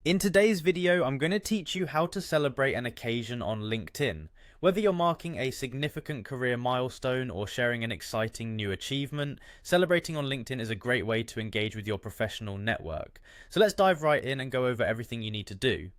In today's video, I'm going to teach you how to celebrate an occasion on LinkedIn. Whether you're marking a significant career milestone or sharing an exciting new achievement, celebrating on LinkedIn is a great way to engage with your professional network. So let's dive right in and go over everything you need to do.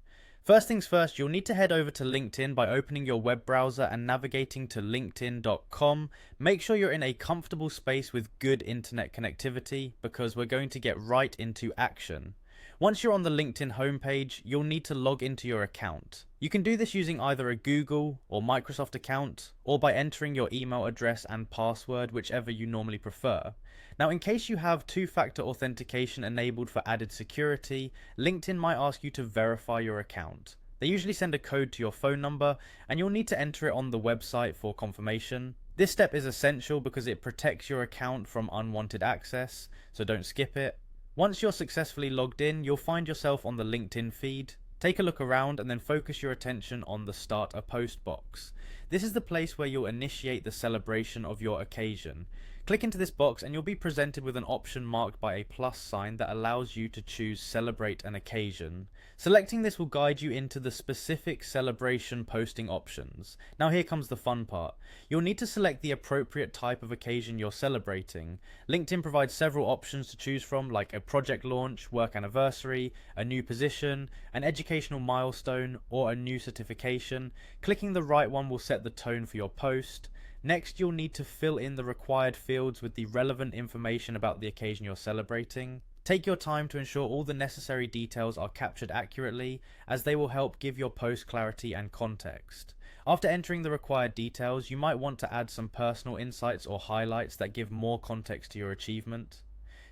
First things first, you'll need to head over to LinkedIn by opening your web browser and navigating to linkedin.com. Make sure you're in a comfortable space with good internet connectivity because we're going to get right into action. Once you're on the LinkedIn homepage, you'll need to log into your account. You can do this using either a Google or Microsoft account, or by entering your email address and password, whichever you normally prefer. Now, in case you have two-factor authentication enabled for added security, LinkedIn might ask you to verify your account. They usually send a code to your phone number, and you'll need to enter it on the website for confirmation. This step is essential because it protects your account from unwanted access, so don't skip it. Once you're successfully logged in, you'll find yourself on the LinkedIn feed. Take a look around and then focus your attention on the Start a Post box. This is the place where you'll initiate the celebration of your occasion. Click into this box and you'll be presented with an option marked by a plus sign that allows you to choose Celebrate an Occasion. Selecting this will guide you into the specific celebration posting options. Now here comes the fun part. You'll need to select the appropriate type of occasion you're celebrating. LinkedIn provides several options to choose from, like a project launch, work anniversary, a new position, an educational milestone, or a new certification. Clicking the right one will set the tone for your post. Next, you'll need to fill in the required fields with the relevant information about the occasion you're celebrating. Take your time to ensure all the necessary details are captured accurately, as they will help give your post clarity and context. After entering the required details, you might want to add some personal insights or highlights that give more context to your achievement.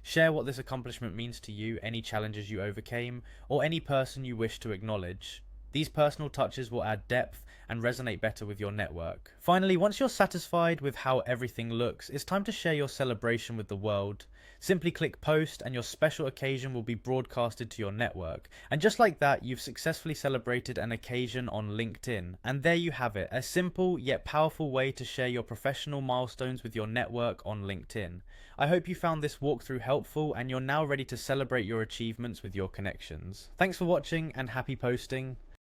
Share what this accomplishment means to you, any challenges you overcame, or any person you wish to acknowledge. These personal touches will add depth and resonate better with your network. Finally, once you're satisfied with how everything looks, it's time to share your celebration with the world. Simply click post and your special occasion will be broadcasted to your network. And just like that, you've successfully celebrated an occasion on LinkedIn. And there you have it, a simple yet powerful way to share your professional milestones with your network on LinkedIn. I hope you found this walkthrough helpful and you're now ready to celebrate your achievements with your connections. Thanks for watching and happy posting.